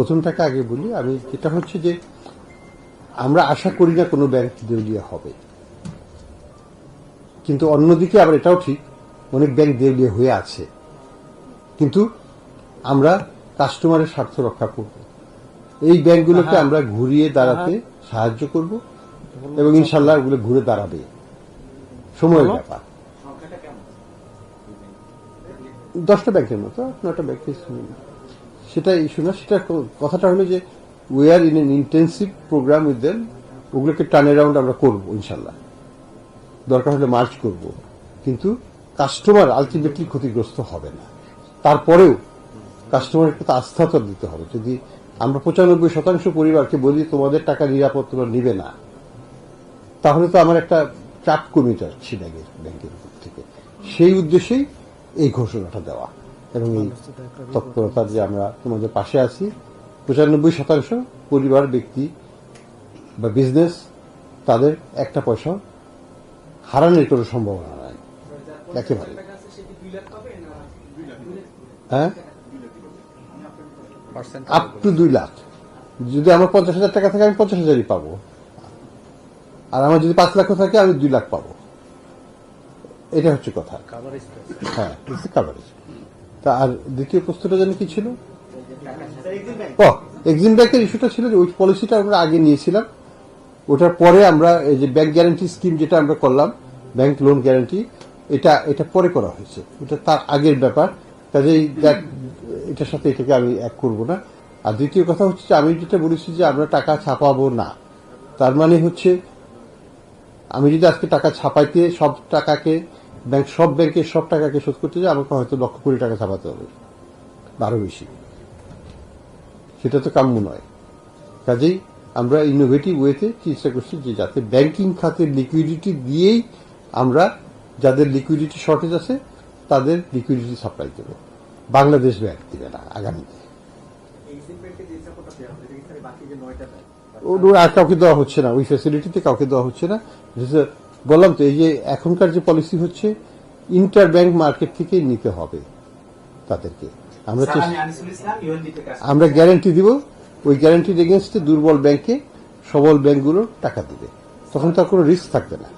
প্রথমটাকে আগে বলি। আমি যেটা হচ্ছে যে আমরা আশা করি না কোনো ব্যাংক দেউলিয়া হবে, কিন্তু অন্যদিকে আবার এটাও ঠিক অনেক ব্যাংক দেউলিয়া হয়ে আছে, কিন্তু আমরা কাস্টমারের স্বার্থ রক্ষা করব, এই ব্যাংকগুলোকে আমরা ঘুরিয়ে দাঁড়াতে সাহায্য করব এবং ইনশাল্লাহ ওগুলো ঘুরে দাঁড়াবে। সময়ের ব্যাপার। 10টা ব্যাংকের মতো 9টা ব্যাংকের সেটা ইস্যু না। সেটা কথাটা হলো যে we are in an intensive program with them, ওগুলোকে টার্ন অ্যারাউন্ড আমরা করবো ইনশাল্লাহ, দরকার হলে মার্চ করব, কিন্তু কাস্টমার আলটিমেটলি ক্ষতিগ্রস্ত হবে না। তারপরেও কাস্টমারকে তো আস্থা তো দিতে হবে। যদি আমরা 95% পরিবারকে বলি তোমাদের টাকা নিরাপদ তোমরা নিবে না, তাহলে তো আমার একটা চাপ কমে যাচ্ছে ব্যাংকের উপর থেকে। সেই উদ্দেশ্যেই এই ঘোষণাটা দেওয়া এবং এই তৎপরতা যে আমরা তোমাদের পাশে আছি। 95% পরিবার, ব্যক্তি বা বিজনেস, তাদের একটা পয়সা হারানোর কোনো সম্ভাবনা নাই একেবারে। হ্যাঁ, আপ টু 2 লাখ। যদি আমার 50,000 টাকা থাকে আমি 50,000ই পাবো, আর আমার যদি 5 লাখ থাকে আমি 2 লাখ পাবো। এটা হচ্ছে কথা। হ্যাঁ, কাভারেজ। তা আর দ্বিতীয় প্রশ্নটা জানি কি ছিল? এক্সিম ব্যাংকের ইস্যুটা ছিল যে ওই পলিসিটা আমরা আগে নিয়েছিলাম, ওটার পরে আমরা এই যে ব্যাংক গ্যারান্টি স্কিম যেটা আমরা করলাম, ব্যাংক লোন গ্যারান্টি, এটা পরে করা হয়েছে, এটা তার আগের ব্যাপার। কাজেই এটার সাথে এটাকে আমি এক করবো না। আর দ্বিতীয় কথা হচ্ছে যে আমি যেটা বলেছি যে আমরা টাকা ছাপাবো না, তার মানে হচ্ছে আমি যদি আজকে টাকা ছাপাইতে সব টাকাকে সব ব্যাংকের সব টাকাকে শোধ করতে যাই, আমাকে হয়তো লক্ষ কোটি টাকা ছাপাতে হবে, আরো বেশি। সেটা তো কাম্য নয়। কাজেই আমরা ইনোভেটিভ ওয়েতে চেষ্টা করছি যে যাতে ব্যাংকিং খাতের লিকুইডিটি দিয়েই আমরা যাদের লিকুইডিটি শর্টেজ আছে তাদের লিকুইডিটি সাপ্লাই দেব, বাংলাদেশ ব্যাংক দিবে না আগামীতে। আর কাউকে দেওয়া হচ্ছে না, ওই ফ্যাসিলিটিতে কাউকে দেওয়া হচ্ছে না। বললাম তো, এই যে এখনকার যে পলিসি হচ্ছে ইন্টার ব্যাংক মার্কেট থেকে নিতে হবে তাদেরকে। আমরা গ্যারান্টি দিব, ওই গ্যারান্টির এগেনস্টে দুর্বল ব্যাংকে সবল ব্যাংকগুলো টাকা দিবে, তখন তার কোনো রিস্ক থাকবে না।